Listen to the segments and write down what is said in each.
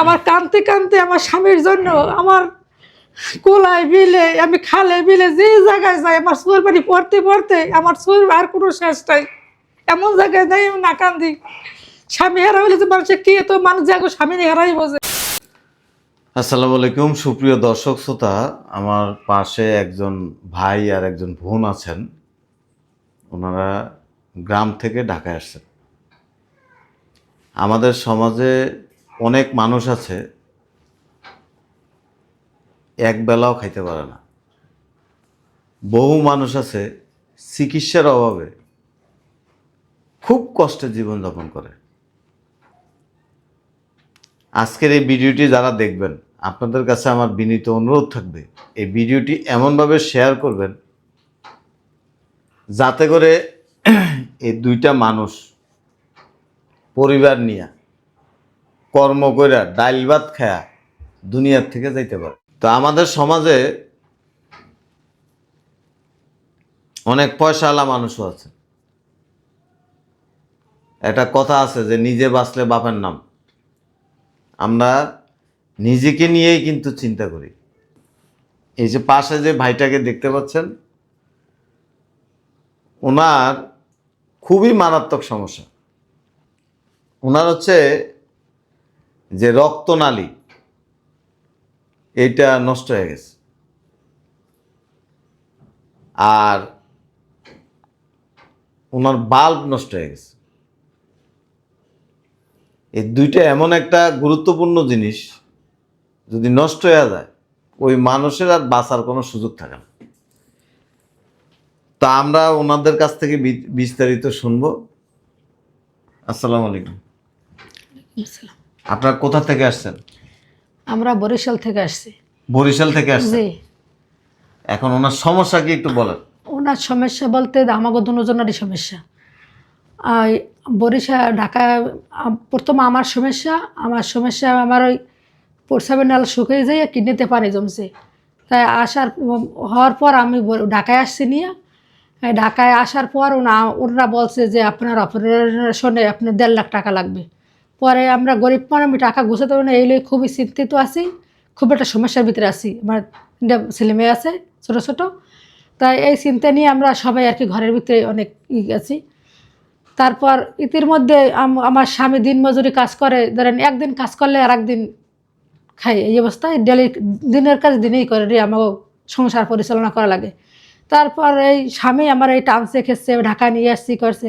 আমার কাঁদতে কাঁদতে আমার স্বামীর জন্য আমার কোলায় বিলে আমি খালে বিলে যে জায়গায় যাই আমার চোর পানি পড়তে পড়তে আমার চোর আর কোনো শেষ নাই। এমন জায়গায় যাই আমি না কান্দি। স্বামী হারা হলে যে মানুষের কি এত মানুষ যাগো স্বামী হারাই বোঝে। আসসালামু আলাইকুম সুপ্রিয় দর্শক শ্রোতা, আমার পাশে একজন ভাই আর একজন বোন আছেন। ওনারা গ্রাম থেকে ঢাকায় আসছেন। আমাদের সমাজে অনেক মানুষ আছে এক বেলাও খাইতে পারে না। বহু মানুষ আছে চিকিৎসার অভাবে খুব কষ্টে জীবনযাপন করে। আজকের এই ভিডিওটি যারা দেখবেন, আপনাদের কাছে আমার বিনীত অনুরোধ থাকবে এই ভিডিওটি এমনভাবে শেয়ার করবেন যাতে করে এই দুইটা মানুষ পরিবার নিয়ে কর্ম করে ডাইল ভাত খায়া দুনিয়ার থেকে যাইতে পারে। তো আমাদের সমাজে অনেক পয়সাওয়ালা মানুষও আছে। একটা কথা আছে যে নিজে বাঁচলে বাপের নাম। আমরা নিজেকে নিয়েই কিন্তু চিন্তা করি। এই যে পাশে যে ভাইটাকে দেখতে পাচ্ছেন, ওনার খুবই মারাত্মক সমস্যা। ওনার হচ্ছে যে রক্তনালী এইটা নষ্ট হয়ে গেছে, আর ওনার বাল্ব নষ্ট হয়ে গেছে। এই দুইটা এমন একটা গুরুত্বপূর্ণ জিনিস, যদি নষ্ট হয়ে যায় ওই মানুষের আর বাঁচার কোনো সুযোগ থাকে না। তা আমরা ওনাদের কাছ থেকে বিস্তারিত শুনবো। আসসালামু আলাইকুম। আপনারা কোথা থেকে আসছেন? আমরা বরিশাল থেকে আসছি। বরিশাল থেকে আসছেন। জি। এখন ওনার সমস্যা কি একটু বলেন। ওনার সমস্যা বলতে আমাকে দুজনেরই সমস্যা। আর বরিশাল ঢাকায় প্রথম আমার সমস্যা আমার ওই প্রস্রাবের নাল শুকিয়ে যাই, কিডনিতে পানি জমছে। তাই হওয়ার পর আমি ঢাকায় আসছি নিয়ে। ঢাকায় আসার পর ওনারা বলছে যে আপনার অপারেশনে আপনার 1.5 লাখ টাকা লাগবে। পরে আমরা গরিব মানুষ, আমি টাকা গুছাতে পারি না, এই লই খুবই চিন্তিত আছি, খুব একটা সমস্যার ভিতরে আছি। আমার 3টা ছেলে মেয়ে আছে ছোটো ছোটো। তাই এই চিন্তা নিয়ে আমরা সবাই আর কি ঘরের ভিতরে অনেক আছি। তারপর ইতির মধ্যে আমার স্বামী দিন মজুরি কাজ করে, ধরেন একদিন কাজ করলে আর একদিন খাই, এই অবস্থায় ডেলি দিনের কাজ দিনেই করে রে আমাকে সংসার পরিচালনা করা লাগে। তারপর এই স্বামী আমার এই টানছে খেচ্ছে, ঢাকা নিয়ে আসছি করছে।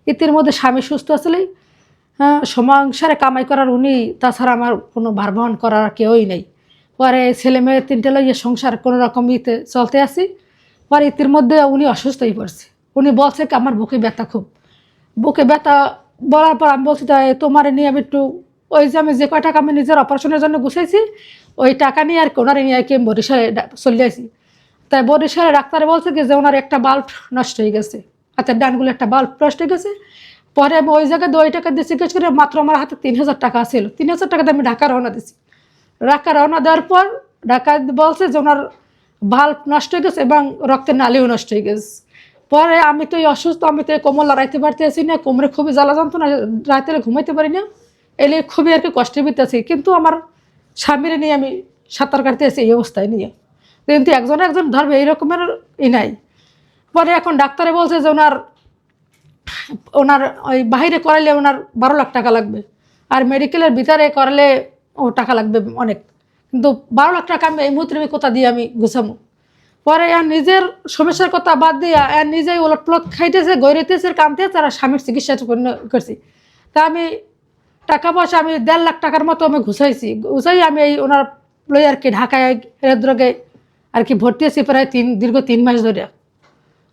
ইতির মধ্যে স্বামী সুস্থ আসলেই সংসারে কামাই করার উনি, তাছাড়া আমার কোনো ভার বহন করার কেউই নেই। পরে ছেলে মেয়ে 3টে লইয়ে সংসার কোনো রকম চলতে আসি। পরে ইতির মধ্যে উনি অসুস্থ হয়ে পড়ছে। উনি বলছে কি আমার বুকে ব্যথা, খুব বুকে ব্যথা বলার পর আমি বলছি তাই তোমার নিয়ে আমি একটু ওই যে আমি যে কয় টাকা আমি নিজের অপারেশনের জন্য গুছাইছি ওই টাকা নিয়ে আর কি ওনারে নিয়ে আর কি আমি বরিশালে চলে আসি। তাই বরিশালে ডাক্তারে বলছে কি যে ওনার একটা বাল্ব নষ্ট হয়ে গেছে, হাতের ডানগুলো একটা বাল্ব নষ্ট হয়ে গেছে। পরে আমি ওই জায়গায় 2 টাকা দিয়ে চিকিৎসা করে মাত্র আমার হাতে 3000 টাকা ছিল। 3000 টাকাতে আমি ঢাকা রওনা দিছি। ঢাকা রওনা দেওয়ার পর ঢাকা বলছে যে ওনার বাল্ব নষ্ট হয়ে গেছে এবং রক্তের নালিও নষ্ট হয়ে গেছে। পরে আমি তো অসুস্থ, আমি তো কোমর লড়াইতে পারতেছি না, কোমরে খুবই জ্বালা যন্ত্রণা, রাতে ঘুমাইতে পারি না, এলে খুবই আর কি কষ্টের ভিতরে আছি। কিন্তু আমার স্বামীরে নিয়ে আমি সাঁতার কাটতে আছি এই অবস্থায় নিয়ে, কিন্তু একজন ধরবে এই রকমের নাই। পরে এখন ডাক্তারে বলছে যে ওনার ওই বাহিরে করাইলে ওনার 12 লাখ টাকা লাগবে, আর মেডিকেলের ভিতরে করালে টাকা লাগবে অনেক। কিন্তু 12 লাখ টাকা আমি এই মুহূর্তে কোথা দিয়ে আমি গুছামো? পরে আর নিজের সমস্যার কথা বাদ দিয়ে আর নিজেই ওলটপ্লট খাইতেছে, গৈরিতেছে, কামতেছে, আর স্বামীর চিকিৎসা করছি। তা আমি টাকা পয়সা আমি 1.5 লাখ টাকার মতো আমি গুছাই আমি এই ওনার লই আর কি ঢাকায় হৃদরোগে আর কি ভর্তি আছি প্রায় দীর্ঘ 3 মাস ধরে।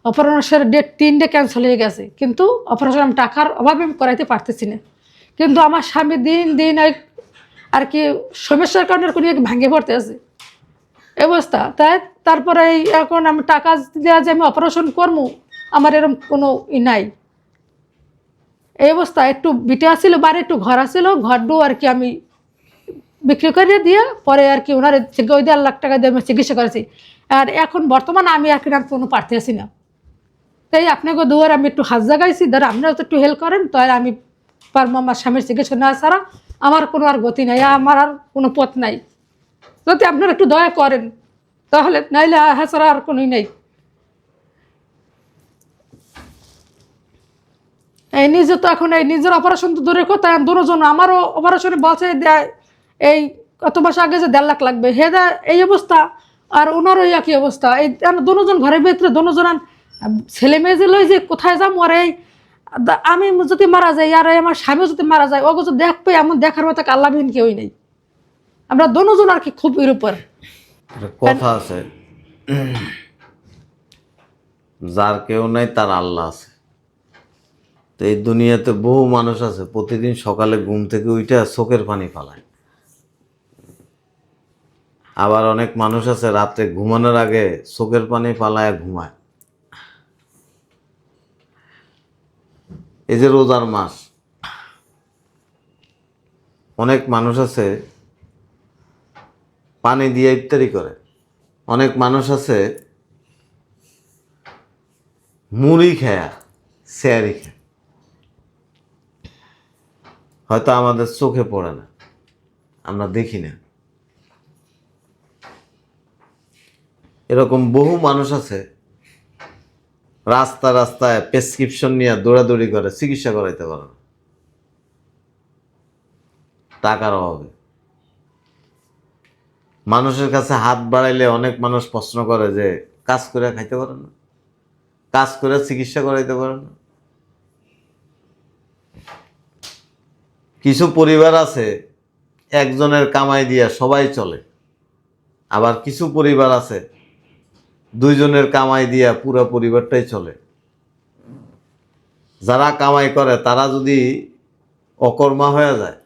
অপারেশনের ডেট 3টে ক্যান্সেল হয়ে গেছে, কিন্তু অপারেশন আমি টাকার অভাবে আমি করাইতে পারতেছি না। কিন্তু আমার স্বামী দিন আর কি সমস্যার কারণে কোনো ভাঙে পড়তে আছে অবস্থা। তাই তারপরে এখন আমি টাকা দেওয়া যে আমি অপারেশন করবো, আমার এরকম কোনো নাই এই অবস্থা। একটু বিটে আসছিল বাড়ি, একটু ঘর আসছিল, ঘরটাও আর কি আমি বিক্রি করে দিয়ে পরে আর কি ওনার ওই 1.5 লাখ টাকা দিয়ে আমি চিকিৎসা করেছি। আর এখন বর্তমানে আমি আর কি কোনো পারতে আসি না। তাই আপনাকে দুয়ার আমি একটু হাত জাগাইছি, ধর আপনারা তো একটু হেল্প করেন, তাহলে আমি পারবো আমার স্বামীর চিকিৎসা না ছাড়া আমার কোনো আর গতি নাই, আমার আর কোনো পথ নাই। যদি আপনারা একটু দয়া করেন তাহলে, নাইলে হ্যাঁ ছাড়া আর কোনোই নেই। এই নিজে তো এখন এই নিজের অপারেশন তো দূরের কথা, দুজন আমারও অপারেশনে বলছে দেয় এই কত মাস আগে যে 1.5 লাখ লাগবে, হে দেয় এই অবস্থা, আর ওনারও একই অবস্থা। এই দুজন ঘরের ভিতরে দুজন ছেলে মেয়ে যে লই যে কোথায় যাম, আর এই আমি যদি মারা যাই আর এই আমার স্বামী যদি মারা যায়, ওকে যদি দেখবে এমন দেখার মতো আল্লাহবিহীন কেউই নেই। আমরা দুজন আর কি খুব এর উপর। একটা কথা আছে, যার কেউ নাই তার আল্লাহ আছে। তো এই দুনিয়াতে বহু মানুষ আছে প্রতিদিন সকালে ঘুম থেকে উঠে চোখের পানি ফালায়। আবার অনেক মানুষ আছে রাত্রে ঘুমানোর আগে চোখের পানি ফালায় ঘুমায়। এই যে রোজার মাস, অনেক মানুষ আছে পানি দিয়ে ইফতারি করে, অনেক মানুষ আছে মুড়ি খায়া স্যারি খায়, হয়তো আমাদের চোখে পড়ে না, আমরা দেখি না। এরকম বহু মানুষ আছে রাস্তা রাস্তায় প্রেসক্রিপশন নিয়ে দৌড়াদৌড়ি করে, চিকিৎসা করাইতে পারে না টাকার অভাবে। মানুষের কাছে হাত বাড়াইলে অনেক মানুষ প্রশ্ন করে যে কাজ করে খাইতে পারে না, কাজ করে চিকিৎসা করাইতে পারে না। কিছু পরিবার আছে একজনের কামাই দিয়া সবাই চলে, আবার কিছু পরিবার আছে 2 জনের কামাই দিয়া পুরো পরিবারটাই চলে। যারা কামাই করে তারা যদি অকর্মা হয়ে যায়,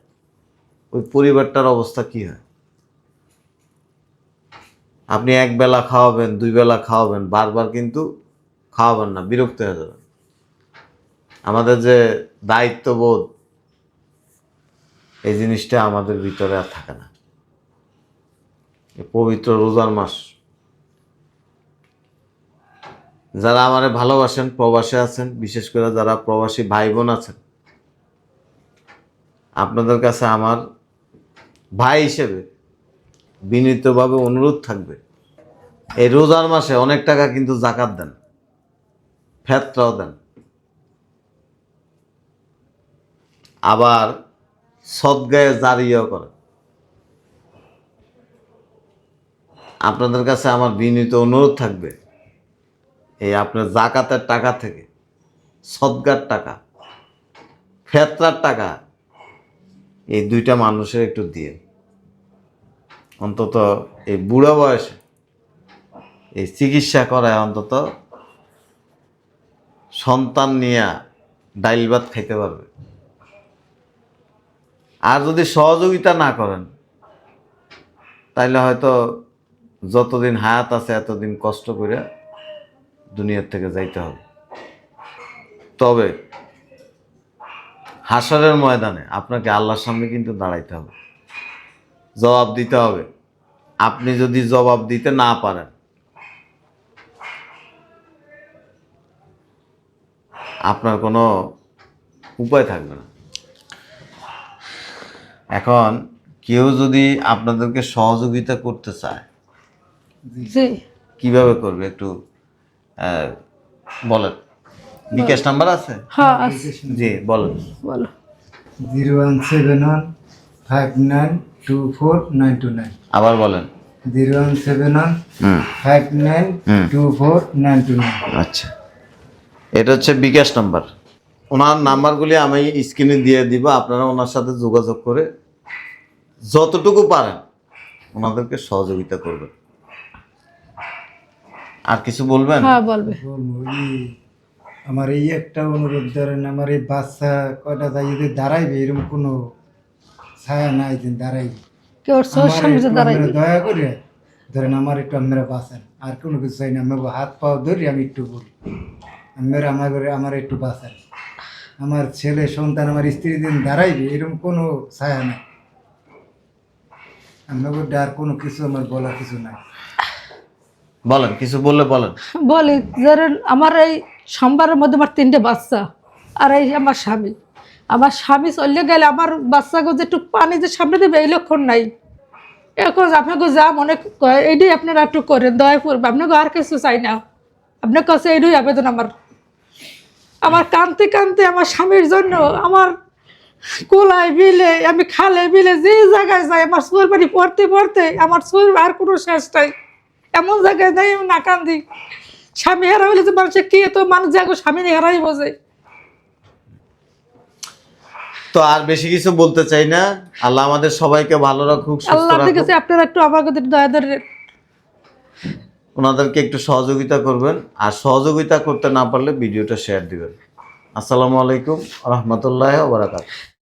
ওই পরিবারটার অবস্থা কি হয়? আপনি 1 বেলা খাওয়াবেন, 2 বেলা খাওয়াবেন, বারবার কিন্তু খাওয়াবেন না, বিরক্ত হয়ে যাবেন। আমাদের যে দায়িত্ববোধ, এই জিনিসটা আমাদের ভিতরে আর থাকে না। এই পবিত্র রোজার মাস, যারা আমারে ভালোবাসেন, প্রবাসে আছেন, বিশেষ করে যারা প্রবাসী ভাই বোন আছেন, আপনাদের কাছে আমার ভাই হিসেবে বিনীতভাবে অনুরোধ থাকবে, এই রোজার মাসে অনেক টাকা কিন্তু জাকাত দেন, ফেতরাও দেন, আবার সদগায়ে জারিয়াও করেন। আপনাদের কাছে আমার বিনীত অনুরোধ থাকবে, এই আপনার জাকাতের টাকা থেকে, সদগার টাকা, ফেতরার টাকা, এই 2টা মানুষের একটু দিয়ে, অন্তত এই বুড়া বয়সে এই চিকিৎসা করায় অন্তত সন্তান নিয়ে ডাইল ভাত খাইতে পারবে। আর যদি সহযোগিতা না করেন, তাইলে হয়তো যতদিন হায়াত আছে এতদিন কষ্ট করে দুনিয়ার থেকে যাইতে হবে। তবে হাসরের ময়দানে আপনাকে আল্লাহর সামনে কিন্তু দাঁড়াইতে হবে, জবাব দিতে হবে। আপনি যদি জবাব দিতে না পারেন, আপনার কোনো উপায় থাকবে না। এখন কেউ যদি আপনাদেরকে সহযোগিতা করতে চায়, জি কিভাবে করবে একটু বলেন। বিকাশ নাম্বার আছে? হ্যাঁ আছে। জি বলেন। বলো। 01715924929। আবার বলেন। 01715924929। আচ্ছা, এটা হচ্ছে বিকাশ নাম্বার। ওনার নাম্বারগুলি আমি স্ক্রিনে দিয়ে দিব, আপনারা ওনার সাথে যোগাযোগ করে যতটুকু পারেন ওনাদেরকে সহযোগিতা করবেন। আর কিছু বলবেন? হ্যাঁ বলবে। বলবো আমার এই একটা অনুরোধ, ধরেন আমার এই বাচ্চা কয়টা তাই যদি দাঁড়াইবে, এরকম কোনো ছায়া নাই যে দাঁড়াইবে। কেউ চোর সামনে যে দাঁড়াই, দয়া করে ধরেন আমার একটু আপনারা বাঁচান, আর কোনো কিছু চাই না। আমি হাত পাও ধরি, আমি একটু বলি আপনারা আমার একটু বাঁচান। আমার ছেলে সন্তান, আমার স্ত্রী দিন দাঁড়াইবে, এরকম কোনো ছায়া নাই। আপনার আর কোনো কিছু আমার বলার কিছু নাই। বলেন, কিছু বললে বলেন। বলি ধরেন আমার এই সোমবারের মধ্যে আমার 3টে বাচ্চা, আর এই আমার স্বামী, আমার স্বামী চলে গেলে আমার বাচ্চাকে যে একটু পানি যে সামনে দেবে এই লক্ষণ নাই। এখন আপনাকে যা মনে কয় এইটাই আপনারা একটু করেন, দয়া করবে। আপনাকে আর কিছু চাই না, আপনার কাছে এইটাই আবেদন আমার। আমার কাঁদতে কাঁদতে আমার স্বামীর জন্য আমার কোলায় বিলে, আমি খালে বিলে যে জায়গায় যাই, আমার চোর পানি পড়তে পড়তে আমার চোর আর কোনো শেষ নাই। এমন জায়গায় যাই আমি না কান্দি। স্বামী হারা হইলে যে মানুষের কি এত মানুষ যাগো স্বামী হারাই বোঝে। তো আর বেশি কিছু বলতে চাই না। আল্লাহ আমাদের সবাইকে ভালো রাখুক, সুস্থ আল্লাহ রাখুক। কাছে আপনারা একটু আমাকে দয়া ধরে ওনাদেরকে একটু সহযোগিতা করবেন, আর সহযোগিতা করতে না পারলে ভিডিওটা শেয়ার দিবেন। আসসালামু আলাইকুম রহমতুল্লাহ ওয়া বারাকাতুহু।